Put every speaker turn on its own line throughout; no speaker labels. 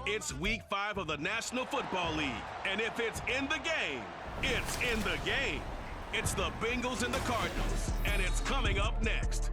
It's week 5 of the National Football League, and if it's in the game, it's in the game. It's the Bengals and the Cardinals, and it's coming up next.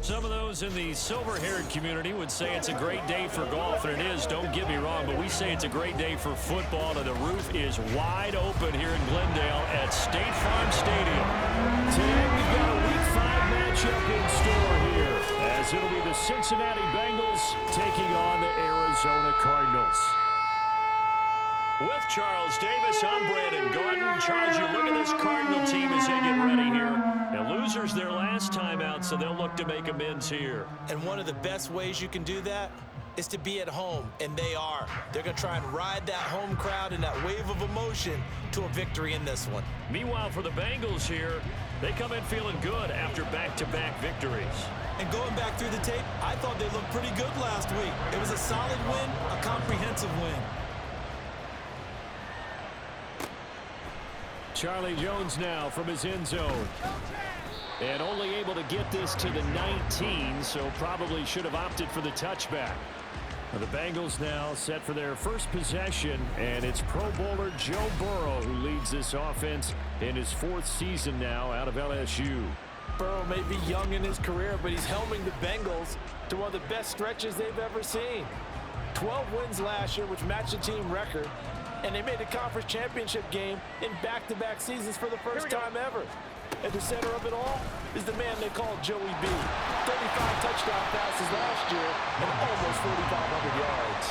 Some of those in the silver-haired community would say it's a great day for golf, and it is, don't get me wrong, but we say it's a great day for football, and the roof is wide open here in Glendale at State Farm Stadium. Today we've got a Week 5 matchup in store here, as it'll be the Cincinnati Bengals taking on the Arizona Cardinals. With Charles Davis, I'm Brandon Garden. Charles, you look at this Cardinal team as they get ready here. And losers their last time out, so they'll look to make amends here.
And one of the best ways you can do that is to be at home, and they are. They're going to try and ride that home crowd and that wave of emotion to a victory in this one.
Meanwhile, for the Bengals here, they come in feeling good after back-to-back victories.
And going back through the tape, I thought they looked pretty good last week. It was a solid win, a comprehensive win.
Charlie Jones now from his end zone. And only able to get this to the 19, so probably should have opted for the touchback. The Bengals now set for their first possession, and it's Pro Bowler Joe Burrow who leads this offense in his 4th season now out of LSU.
Burrow may be young in his career, but he's helming the Bengals to one of the best stretches they've ever seen. 12 wins last year, which matched the team record. And they made the conference championship game in back-to-back seasons for the first time ever. At the center of it all is the man they call Joey B. 35 touchdown passes last year and almost 4,500 yards.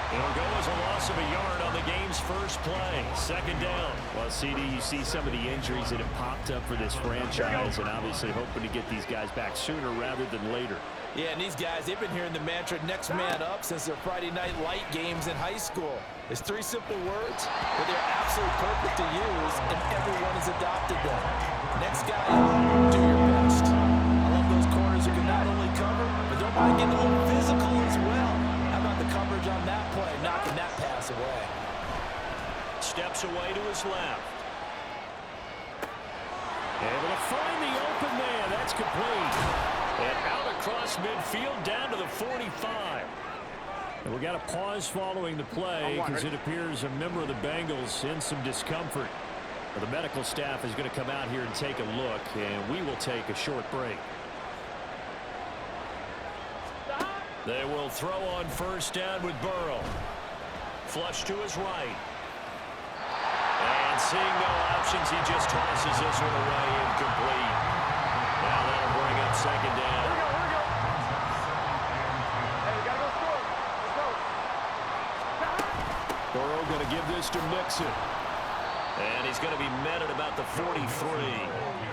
It'll go as a loss of a yard on the game's first play. Second down.
Well, CD, you see some of the injuries that have popped up for this franchise, and obviously hoping to get these guys back sooner rather than later.
Yeah, and these guys, they've been hearing the mantra next man up since their Friday night light games in high school. It's 3 simple words, but they're absolutely perfect to use, and everyone has adopted them. Next guy, do your best. I love those corners who can not only cover, but don't mind getting a little physical as well. How about the coverage on that play, knocking that pass away?
Steps away to his left. Able to find the open man. That's complete. And out across midfield down to the 45. And we got a pause following the play because it appears a member of the Bengals in some discomfort. Well, the medical staff is going to come out here and take a look, and we will take a short break. They will throw on first down with Burrow. Flush to his right. And seeing no options, he just tosses this one away incomplete. Now that'll bring up second down. Burrow going to give this to Mixon. And he's going to be met at about the 43.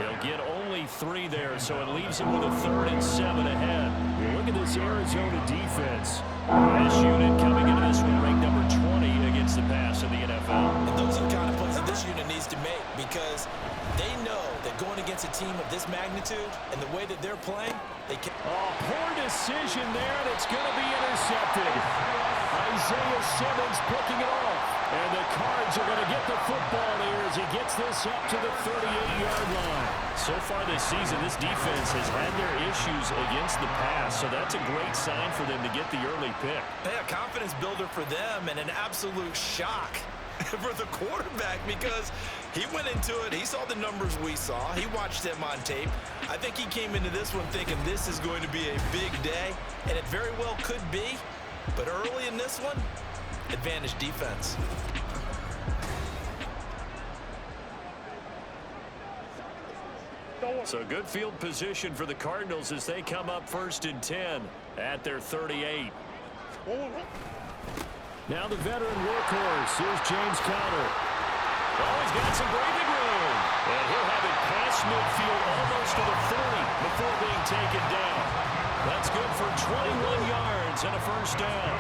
He'll get only 3 there, so it leaves him with a 3rd and 7 ahead. Look at this Arizona defense. This unit coming into this one ranked number 20 against the pass in the NFL.
And those are the kind of plays that this unit needs to make because they know that going against a team of this magnitude and the way that they're playing, they can.
Oh, poor decision there, and it's going to be intercepted. Isaiah Simmons picking it off. And the Cards are going to get the football here as he gets this up to the 38-yard line. So far this season, this defense has had their issues against the pass, so that's a great sign for them to get the early pick.
Yeah, confidence builder for them and an absolute shock for the quarterback because he went into it. He saw the numbers we saw. He watched them on tape. I think he came into this one thinking this is going to be a big day, and it very well could be. But early in this one, advantage defense.
So good field position for the Cardinals as they come up 1st and 10 at their 38. Now the veteran workhorse. Here's James Conner. Oh, he's got some breathing room. And he'll have it past midfield almost to the 40 before being taken down. That's good for 21 yards and a first down.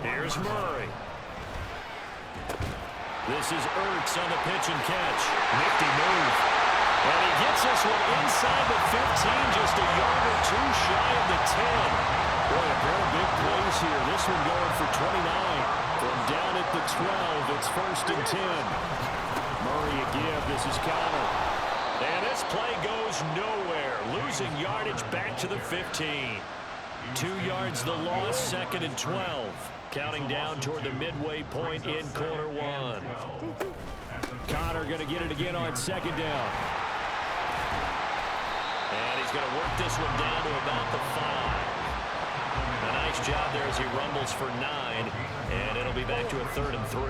Here's Murray. This is Ertz on the pitch and catch. Nifty move. And he gets this one inside the 15, just a yard or 2 shy of the 10. 12. It's 1st and 10. Murray a give. This is Connor. And this play goes nowhere. Losing yardage back to the 15. 2 yards the loss, 2nd and 12. Counting down toward the midway point in quarter 1. Connor going to get it again on 2nd down. And he's going to work this one down to about the 5. A nice job there as he rumbles for 9. And it'll be back to a 3rd and 3.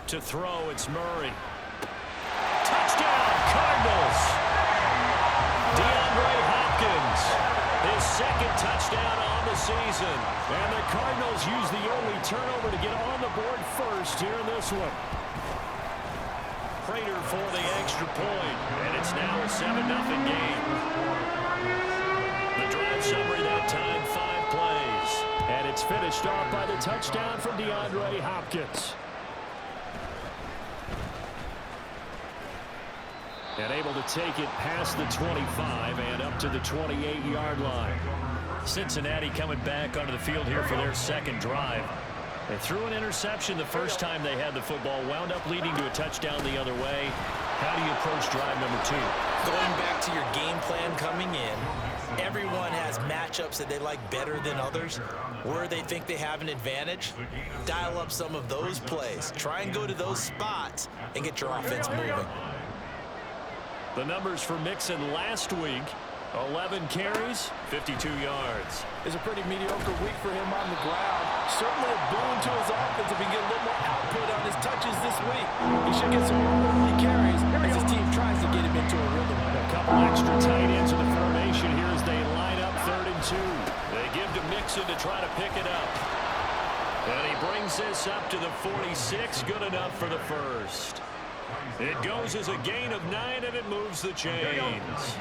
To throw, it's Murray. Touchdown, Cardinals! DeAndre Hopkins, his 2nd touchdown on the season. And the Cardinals use the only turnover to get on the board first here in this one. Prater for the extra point, and it's now a 7-0 game. The drive summary that time, 5 plays. And it's finished off by the touchdown from DeAndre Hopkins. And able to take it past the 25 and up to the 28-yard line. Cincinnati coming back onto the field here for their 2nd drive. They threw an interception the first time they had the football, wound up leading to a touchdown the other way. How do you approach drive number 2?
Going back to your game plan coming in, everyone has matchups that they like better than others. Where they think they have an advantage, dial up some of those plays. Try and go to those spots and get your offense moving.
The numbers for Mixon last week, 11 carries, 52 yards.
It's a pretty mediocre week for him on the ground. Certainly a boon to his offense if he can get a little more output on his touches this week. He should get some more early carries as his team tries to get him into a rhythm.
A couple extra tight ends in the formation here as they line up 3rd and 2. They give to Mixon to try to pick it up. And he brings this up to the 46, good enough for the 1st. It goes as a gain of 9, and it moves the chains.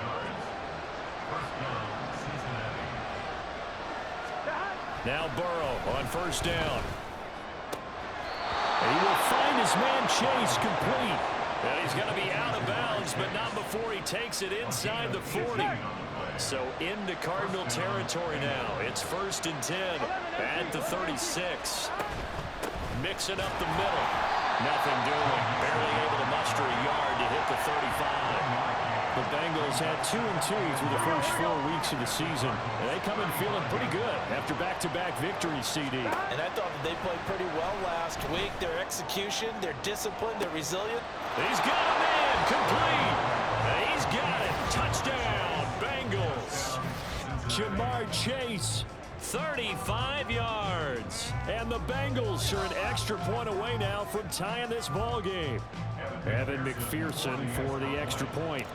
Now Burrow on 1st down. He will find his man Chase complete. And he's going to be out of bounds, but not before he takes it inside the 40. So into Cardinal territory now. It's 1st and 10 at the 36. Mixing up the middle. Nothing doing. Barely able to muster a yard to hit the 35. The Bengals had 2-2 through the first 4 weeks of the season. And they come in feeling pretty good after back-to-back victories, CD.
And I thought that they played pretty well last week. Their execution, their discipline, their resilience.
He's got a man complete. He's got it. Touchdown, Bengals. Jamar Chase, 35 yards. And the Bengals are an extra point away now from tying this ball game. Evan McPherson for the extra point.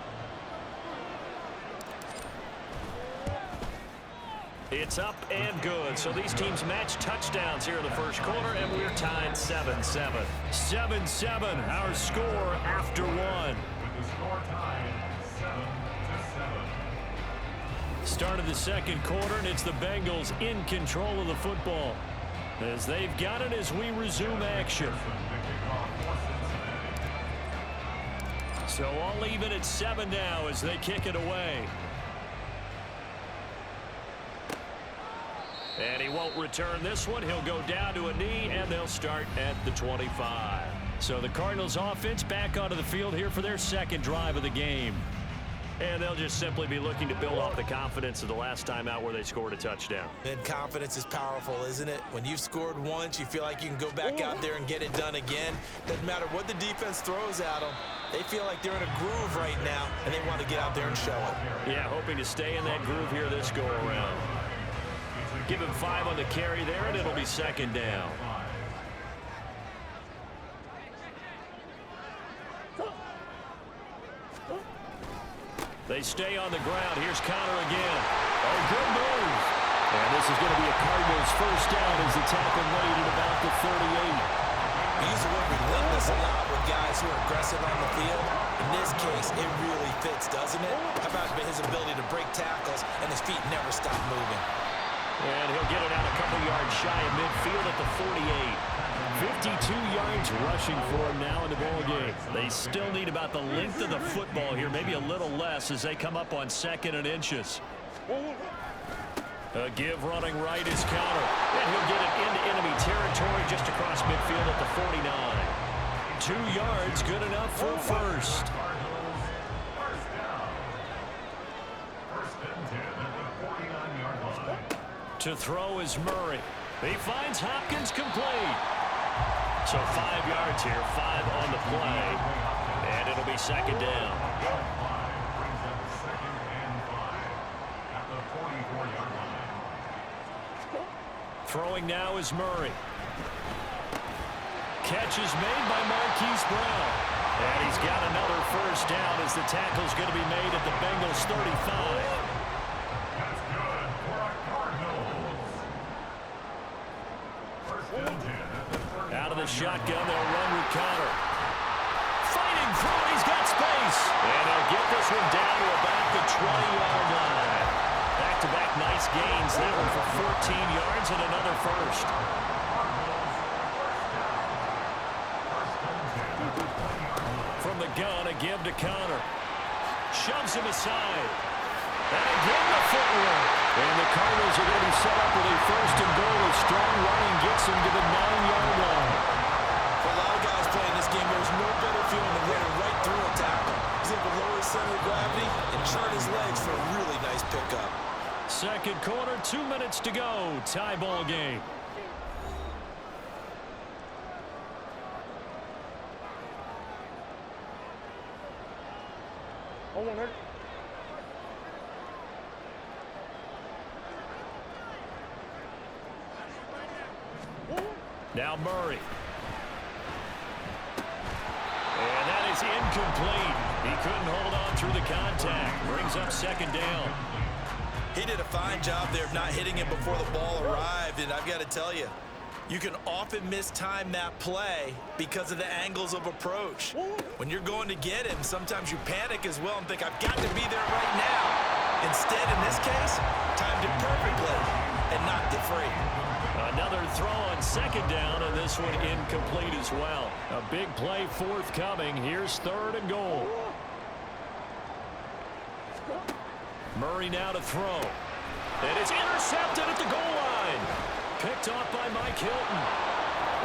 It's up and good. So these teams match touchdowns here in the first quarter, and we're tied 7-7. 7-7, our score after 1. Start of the second quarter, and it's the Bengals in control of the football as they've got it as we resume action. So all even at 7 now as they kick it away. And he won't return this one. He'll go down to a knee, and they'll start at the 25. So the Cardinals offense back onto the field here for their 2nd drive of the game. And they'll just simply be looking to build off the confidence of the last time out where they scored a touchdown.
And confidence is powerful, isn't it? When you've scored once, you feel like you can go back out there and get it done again. Doesn't matter what the defense throws at them. They feel like they're in a groove right now, and they want to get out there and show it.
Yeah, hoping to stay in that groove here this go-around. Give him 5 on the carry there, and it'll be 2nd down. They stay on the ground. Here's Connor again. A good move. And this is going to be a Cardinals 1st down as the tackle made at about the 38.
We use the word relentless a lot with guys who are aggressive on the field. In this case, it really fits, doesn't it? How about his ability to break tackles and his feet never stop moving?
And he'll get it out a couple yards shy of midfield at the 48. 52 yards rushing for him now in the ball game. They still need about the length of the football here, maybe a little less as they come up on 2nd and inches. A give running right is counter. And he'll get it into enemy territory just across midfield at the 49. 2 yards, good enough for first. To throw is Murray. He finds Hopkins complete. So 5 yards here, 5 on the play. And it'll be second down. Throwing now is Murray. Catch is made by Marquise Brown. And he's got another first down as the tackle's going to be made at the Bengals 35. Out of the shotgun, they'll run with Connor. Fighting through it, he's got space. And he'll get this one down to about the 20-yard line. Back-to-back nice gains. That one for 14 yards and another first. From the gun, a give to Connor. Shoves him aside. And again the footwork. And the Cardinals are going to be set up with a first and goal. A strong running gets them to the 9-yard line.
For a lot of guys playing this game, there's no better feeling than running right through a tackle. He's able to lower his center of gravity and churn his legs for a really nice pickup.
Second quarter, 2 minutes to go. Tie ball game. Now Murray. And that is incomplete. He couldn't hold on through the contact. Brings up second down.
He did a fine job there of not hitting him before the ball arrived, and I've got to tell you, you can often mistime that play because of the angles of approach. When you're going to get him, sometimes you panic as well and think, I've got to be there right now. Instead, in this case, timed it perfectly and knocked it free.
Another throw on second down, and this one incomplete as well. A big play forthcoming. Here's third and goal. Murray now to throw. And it's intercepted at the goal line. Picked off by Mike Hilton.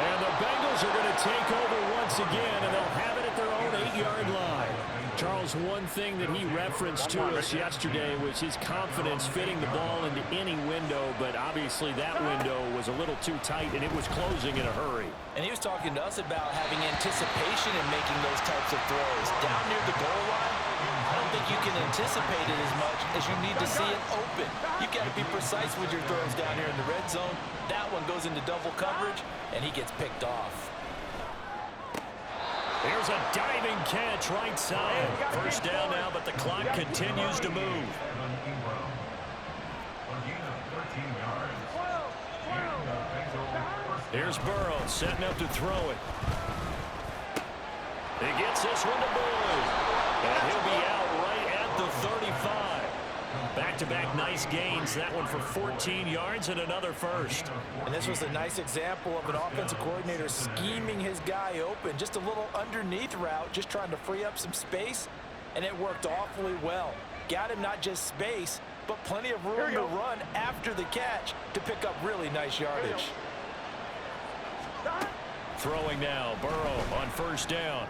And the Bengals are going to take over once again, and they'll have it at their own 8-yard line. Charles, one thing that he referenced to us yesterday was his confidence fitting the ball into any window, but obviously that window was a little too tight, and it was closing in a hurry.
And he was talking to us about having anticipation in making those types of throws. Down near the goal line, I don't think you can anticipate it as much as you need to see it open. You've got to be precise with your throws down here in the red zone. That one goes into double coverage, and he gets picked off.
Here's a diving catch right side. First down now, but the clock continues to move. Here's Burrow setting up to throw it. He gets this one to Boyd. And he'll be out right at the 35. Back-to-back nice gains. That one for 14 yards and another first.
And this was a nice example of an offensive coordinator scheming his guy open. Just a little underneath route, just trying to free up some space, and it worked awfully well. Got him not just space, but plenty of room to run after the catch to pick up really nice yardage.
Throwing now, Burrow on first down.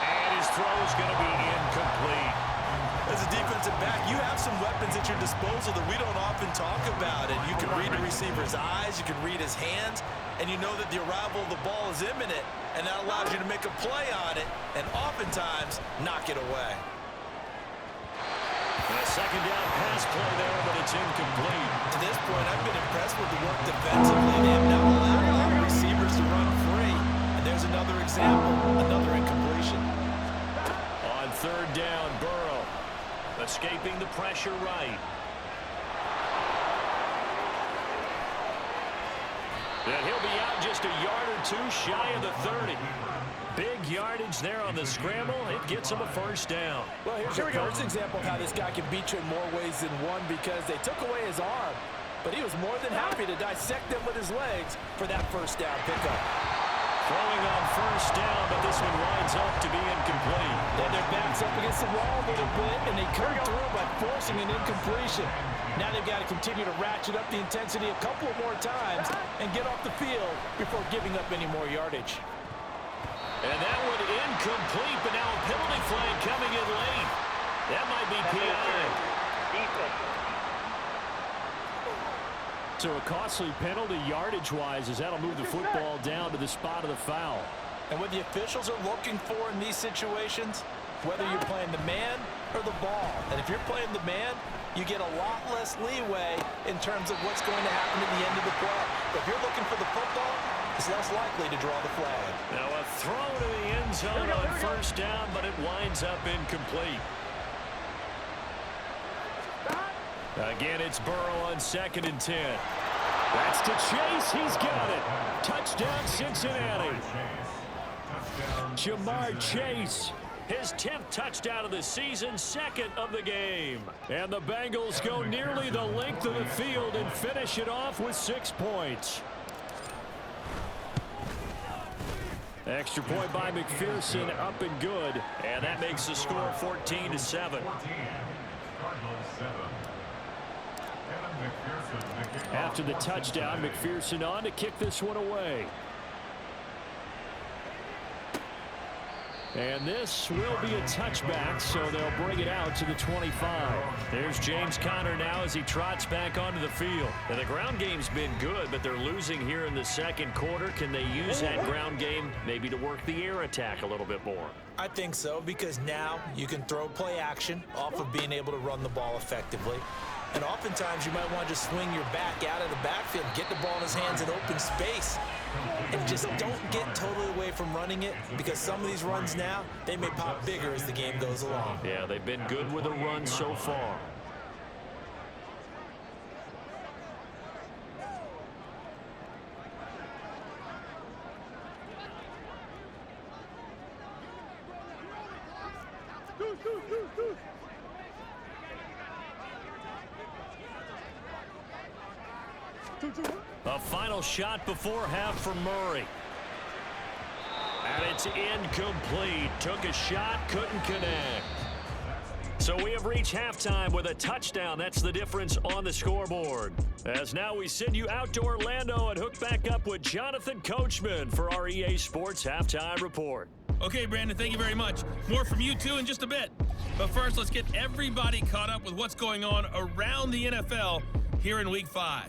And his throw is going to be incomplete.
As a defensive back, you have some weapons at your disposal that we don't often talk about. And you can read the receiver's eyes, you can read his hands, and you know that the arrival of the ball is imminent, and that allows you to make a play on it and oftentimes knock it away.
And a second down pass play there, but it's incomplete.
To this point, I've been impressed with the work defensively. They have now allowed a lot of receivers to run free. And there's another example, another incompletion.
On third down, Burrow escaping the pressure right. And he'll be out just a yard or two shy of the 30. Big yardage there on the scramble. It gets him a first down.
Well, here's your first example of how this guy can beat you in more ways than one, because they took away his arm, but he was more than happy to dissect them with his legs for that first down pickup.
Throwing on first down, but this one winds up to be incomplete.
And their backs backs up against the wall a little bit, and they come through by forcing an incompletion. Now they've got to continue to ratchet up the intensity a couple of more times and get off the field before giving up any more yardage.
And that one incomplete, but now a penalty flag coming in late. That might be PI. So a costly penalty yardage-wise, as that'll move the football down to the spot of the foul.
And what the officials are looking for in these situations, whether you're playing the man or the ball. And if you're playing the man, you get a lot less leeway in terms of what's going to happen at the end of the play. But if you're looking for the football, it's less likely to draw the flag.
Now a throw to the end zone on first down, but it winds up incomplete. Again, it's Burrow on 2nd and 10. That's to Chase. He's got it. Touchdown, Cincinnati. Jamar Chase, his 10th touchdown of the season, 2nd of the game. And the Bengals go nearly the length of the field and finish it off with 6 points. Extra point by McPherson, up and good. And that makes the score 14-7. After the touchdown, McPherson on to kick this one away. And this will be a touchback, so they'll bring it out to the 25. There's James Conner now as he trots back onto the field. And the ground game's been good, but they're losing here in the second quarter. Can they use that ground game maybe to work the air attack a little bit more?
I think so, because now you can throw play action off of being able to run the ball effectively. And oftentimes you might want to just swing your back out of the backfield, get the ball in his hands in open space, and just don't get totally away from running it, because some of these runs now, they may pop bigger as the game goes along.
Yeah, they've been good with the run so far. A final shot before half from Murray. And it's incomplete. Took a shot, couldn't connect. So we have reached halftime with a touchdown. That's the difference on the scoreboard. As now we send you out to Orlando and hook back up with Jonathan Coachman for our EA Sports Halftime Report.
Okay, Brandon, thank you very much. More from you two in just a bit. But first, let's get everybody caught up with what's going on around the NFL here in Week 5.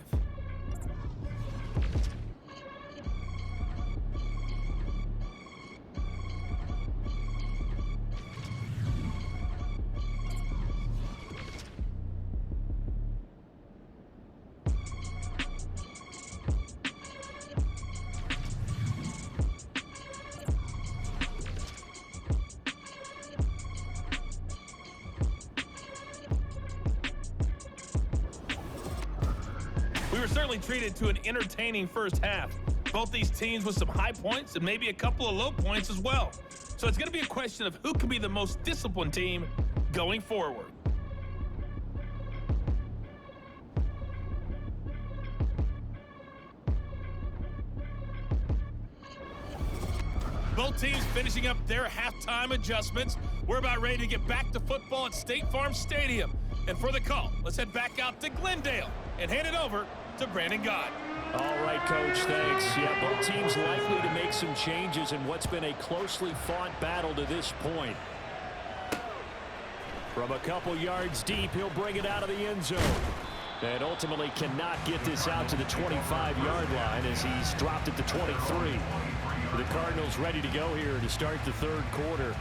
We were certainly treated to an entertaining first half. Both these teams with some high points and maybe a couple of low points as well. So it's going to be a question of who can be the most disciplined team going forward. Both teams finishing up their halftime adjustments. We're about ready to get back to football at State Farm Stadium. And for the call, let's head back out to Glendale and hand it over to Brandon Gott.
All right, Coach, thanks. Yeah, both teams likely to make some changes in what's been a closely fought battle to this point. From a couple yards deep, he'll bring it out of the end zone. And ultimately cannot get this out to the 25-yard line as he's dropped at the 23. The Cardinals ready to go here to start the third quarter.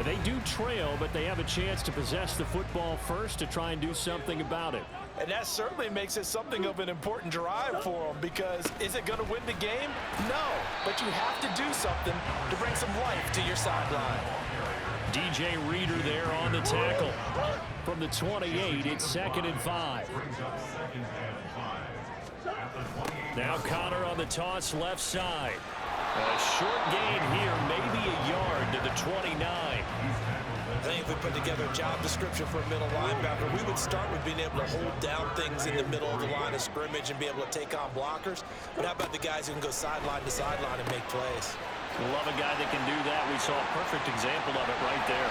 They do trail, but they have a chance to possess the football first to try and do something about it.
And that certainly makes it something of an important drive for them, because is it going to win the game? No, but you have to do something to bring some life to your sideline.
DJ Reader there on the tackle. From the 28, it's 2nd and 5. Now Conner on the toss left side. A short gain here, maybe a yard to the 29.
I think if we put together a job description for a middle linebacker, we would start with being able to hold down things in the middle of the line of scrimmage and be able to take on blockers. But how about the guys who can go sideline to sideline and make plays?
Love a guy that can do that. We saw a perfect example of it right there.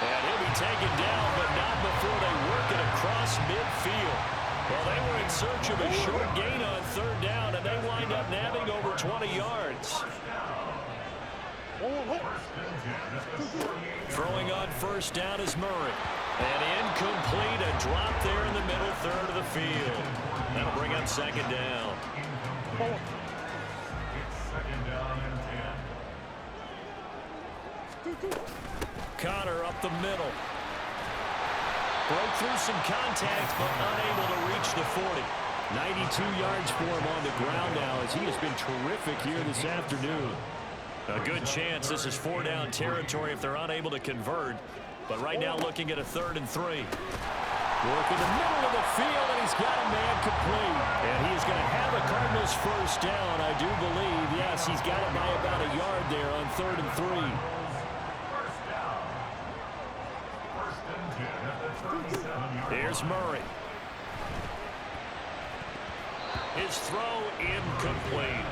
And he'll be taken down, but not before they work it across midfield. Well, they were in search of a short gain on third down, and they wind up nabbing over 20 yards. Throwing on first down is Murray. And incomplete, a drop there in the middle third of the field. That'll bring up second down. Connor up the middle. Broke through some contact, but unable to reach the 40. 92 yards for him on the ground now, as he has been terrific here this afternoon. A good chance this is 4-down territory if they're unable to convert. But right now looking at a 3rd and 3. Working the middle of the field, and he's got a man complete. And he is going to have a Cardinals first down, I do believe. Yes, he's got it by about a yard there on 3rd and 3. Here's Murray. His throw incomplete.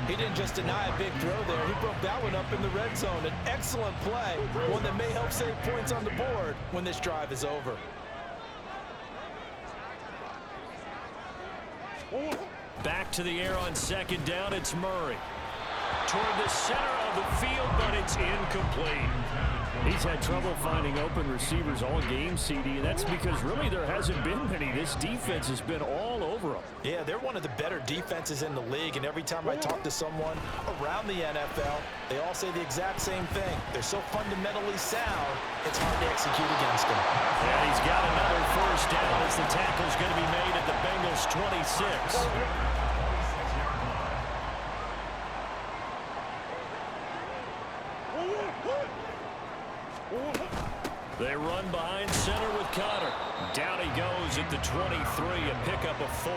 He didn't just deny a big throw there. He broke that one up in the red zone. An excellent play, one that may help save points on the board when this drive is over.
Back to the air on second down, it's Murray. Toward the center of the field, but it's incomplete.
He's had trouble finding open receivers all game, CD, and that's because really there hasn't been many. This defense has been all over them.
Yeah, they're one of the better defenses in the league, and every time I talk to someone around the NFL, they all say the exact same thing. They're so fundamentally sound, it's hard to execute against them.
And he's got another first down as the tackle's going to be made at the Bengals' 26. They run behind center with Connor. Down he goes at the 23, a pickup of 4.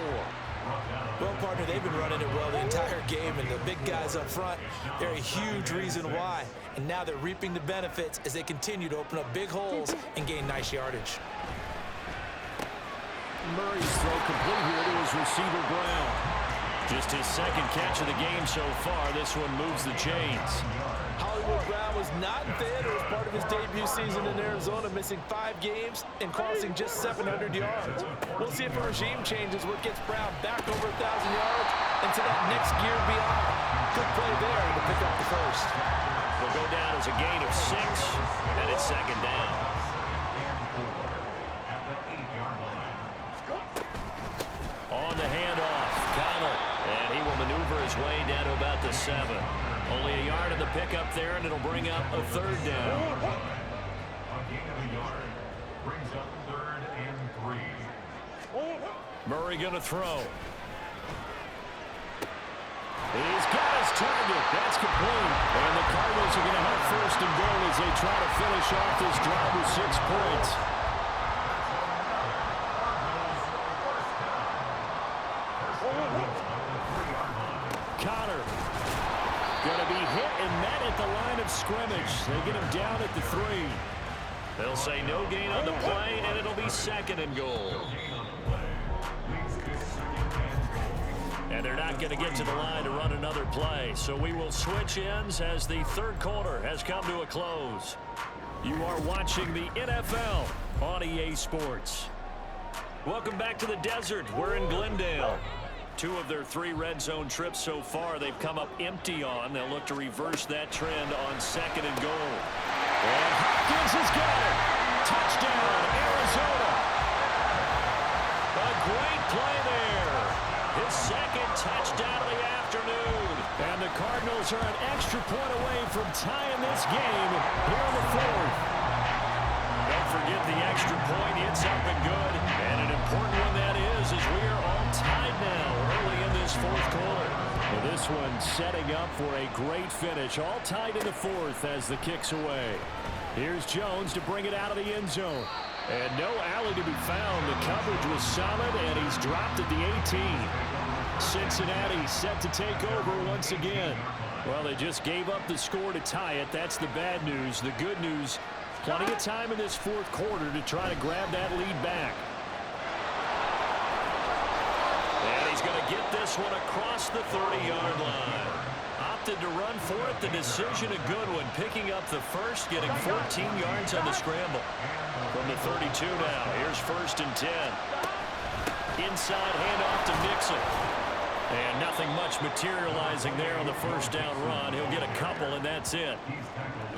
Well, partner, they've been running it well the entire game, and the big guys up front, they're a huge reason why. And now they're reaping the benefits as they continue to open up big holes and gain nice yardage.
Murray's throw complete here to his receiver, Brown. Just his second catch of the game so far. This one moves the chains.
Hollywood Brown was not in theater as part of his debut season in Arizona, missing 5 games and crossing just 700 yards. We'll see if a regime change is what gets Brown back over 1,000 yards into that next gear beyond. Good play there to pick up the first.
Will go down as a gain of 6, and it's second down. On the handoff, Connor, and he will maneuver his way down to about the 7. Only a yard of the pickup there, and it'll bring up a 3rd down. Murray going to throw. He's got his target. That's complete. And the Cardinals are going to have 1st and goal as they try to finish off this drive with 6 points. Connor going to be hit and met at the line of scrimmage. They get him down at the 3. They'll say no gain on the play, and it'll be 2nd and goal. And they're not going to get to the line to run another play. So we will switch ends as the 3rd quarter has come to a close. You are watching the NFL on EA Sports. Welcome back to the desert. We're in Glendale. 2 of their 3 red zone trips so far they've come up empty on. They'll look to reverse that trend on 2nd and goal. And Hopkins has got it. Touchdown, Arizona. A great play there. His 2nd touchdown of the afternoon. And the Cardinals are an extra point away from tying this game here in the 4th. Don't forget the extra point. It's up and good. And an important one that is as we are all tied now early in this 4th quarter. Well, this one setting up for a great finish. All tied in the 4th as the kick's away. Here's Jones to bring it out of the end zone. And no alley to be found. The coverage was solid, and he's dropped at the 18. Cincinnati set to take over once again. Well, they just gave up the score to tie it. That's the bad news. The good news, plenty of time in this 4th quarter to try to grab that lead back. And he's he's going to get this one across the 30-yard line. Opted to run for it. The decision a good one. Picking up the first, getting 14 yards on the scramble. From the 32 now. Here's 1st and 10. Inside handoff to Mixon. And nothing much materializing there on the first down run. He'll get a couple, and that's it.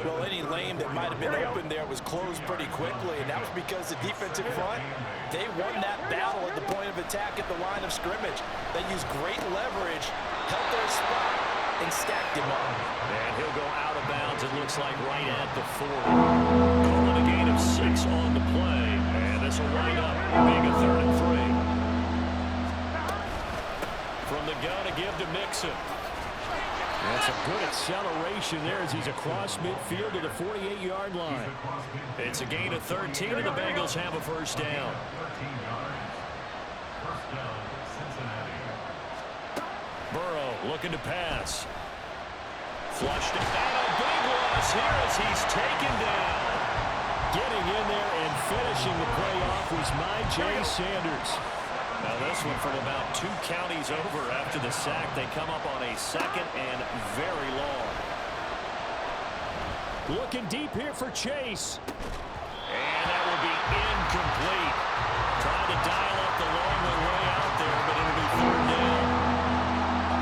Well, any lane that might have been open there was closed pretty quickly, and that was because the defensive front, they won that battle at the point of attack at the line of scrimmage. They used great leverage, held their spot, and stacked him up.
And he'll go out of bounds, it looks like, right at the 40. Calling a gain of 6 on the play, and this will wind up being a 3rd and 3. From the gun to give to Mixon.
That's a good acceleration there as he's across midfield to the 48-yard line.
It's a gain of 13, and the Bengals have a first down. Burrow looking to pass. Flushed it, and a big loss here as he's taken down.
Getting in there and finishing the play off was Myjai Sanders.
Now this one from about 2 counties over after the sack. They come up on a 2nd and very long.
Looking deep here for Chase.
And that will be incomplete. Trying to dial up the long way out there, but it'll be 3rd down.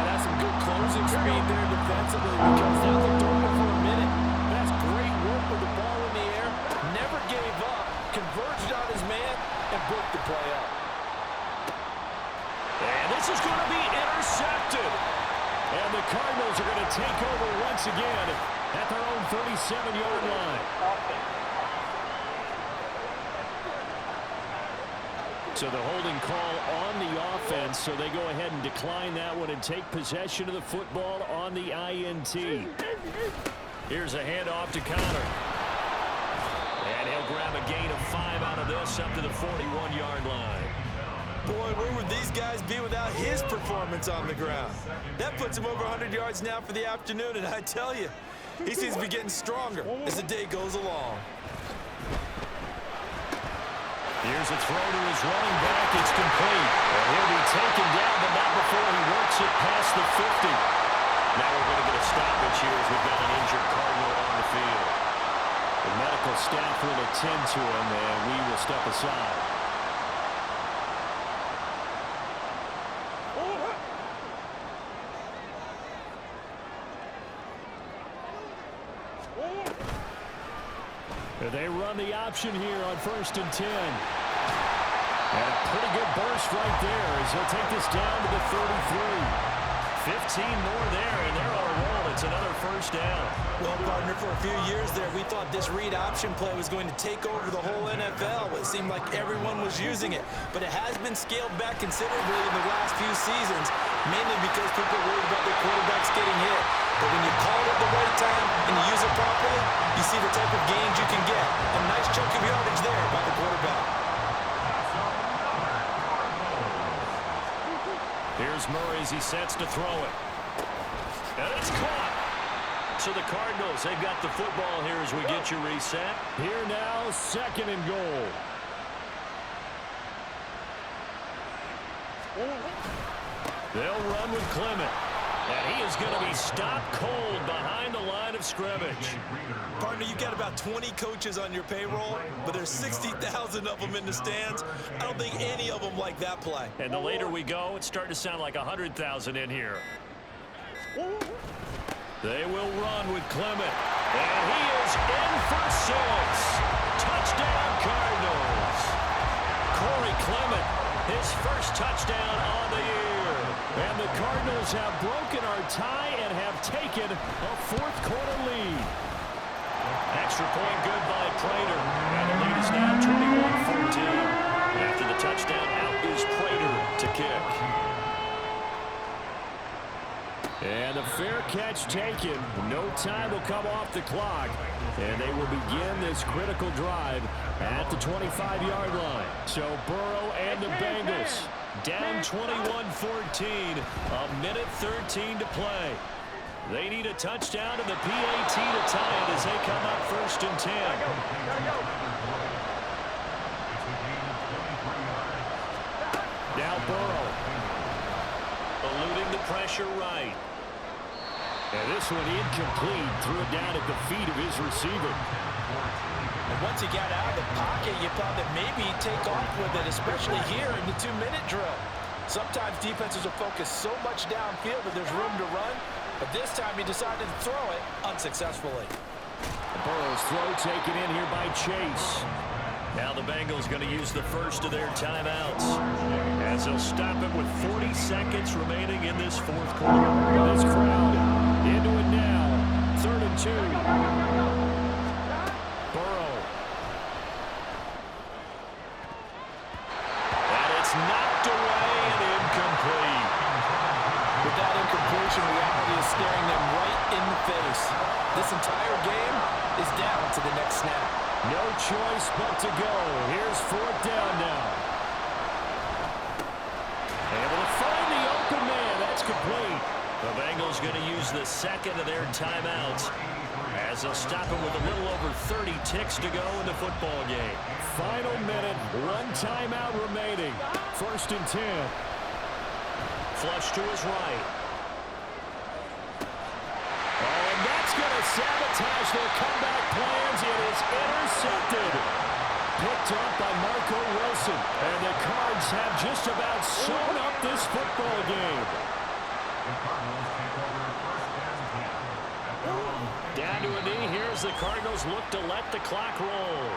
That's some good closing speed there defensively because now they're throwing it for a minute. That's great work with the ball in the air. Never gave up. Converged on his man and broke the play up.
And this is going to be intercepted.
And the Cardinals are going to take over once again at their own 37-yard line. So the holding call on the offense, so they go ahead and decline that one and take possession of the football on the INT.
Here's a handoff to Connor. And he'll grab a gain of 5 out of this up to the 41-yard line.
Boy, where would these guys be without his performance on the ground? That puts him over 100 yards now for the afternoon, and I tell you, he seems to be getting stronger as the day goes along.
Here's a throw to his running back. It's complete. And he'll be taken down, but not before he works it past the 50. Now we're going to get a stoppage here as we've got an injured Cardinal on the field.
The medical staff will attend to him, and we will step aside. They run the option here on 1st and 10. And a pretty good burst right there as he'll take this down to the 33.
15 more there, and they're on a roll. It's another first down.
Well, partner, for a few years there, we thought this read option play was going to take over the whole NFL. It seemed like everyone was using it. But it has been scaled back considerably in the last few seasons, mainly because people are worried about their quarterbacks getting hit. But when you call it at the right time and you use it properly, you see the type of gains you can get. A nice chunk of yardage there by the quarterback.
Here's Murray as he sets to throw it. And it's caught. So the Cardinals, they've got the football here as we get you reset.
Here now, 2nd and goal.
They'll run with Clement. And he is going to be stopped cold behind the line of scrimmage.
Partner, you've got about 20 coaches on your payroll, but there's 60,000 of them in the stands. I don't think any of them like that play.
And the later we go, it's starting to sound like 100,000 in here. They will run with Clement. And he is in for 6. Touchdown, Cardinals. Corey Clement, his first touchdown on the year.
And the Cardinals have broken our tie and have taken a 4th quarter lead.
Extra point good by Prater. And the lead is now 21-14. After the touchdown, out is Prater to kick.
And a fair catch taken. No time will come off the clock. And they will begin this critical drive at the 25-yard line. So Burrow and the Bengals down 21-14. A minute 13 to play. They need a touchdown to the PAT to tie it as they come up 1st and 10. Now Burrow.
pressure right.
And this one incomplete. Threw it down at the feet of his receiver.
And once he got out of the pocket, you thought that maybe he'd take off with it, especially here in the 2-minute drill. Sometimes defenses will focus so much downfield that there's room to run, but this time he decided to throw it unsuccessfully.
Burrow's throw taken in here by Chase.
Now the Bengals going to use the first of their timeouts, as they'll stop it with 40 seconds remaining in this fourth quarter.
This crowd into it now. 3rd and 2. Burrow.
And it's knocked away and incomplete.
With that incompletion, reality is staring them right in the face. This entire game is down to the next snap.
No choice but to go. Here's 4th down now. Able to find the open man. That's complete.
The Bengals going to use the second of their timeouts, as they'll stop it with a little over 30 ticks to go in the football game.
Final minute. 1 timeout remaining. 1st and 10.
Flush to his right.
Oh, and that's going to sabotage their comeback plans. It is intercepted. Picked up by Marco Wilson. And the Cards have just about sewn up this football game.
Down to a knee. Here's the Cardinals look to let the clock roll.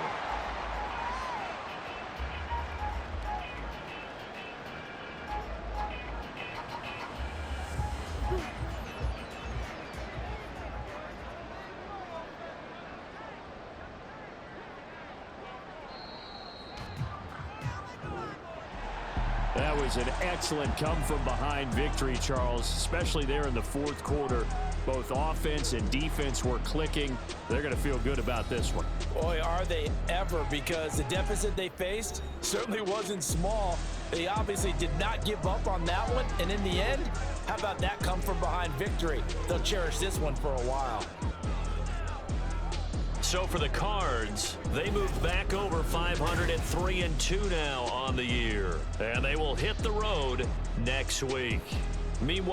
That was an excellent come-from-behind victory, Charles, especially there in the 4th quarter. Both offense and defense were clicking. They're going to feel good about this one.
Boy, are they ever, because the deficit they faced certainly wasn't small. They obviously did not give up on that one, and in the end, how about that come-from-behind victory? They'll cherish this one for a while.
So for the Cards, they moved back over 500 at 3-2 now on the year. And they will hit the road next week. Meanwhile,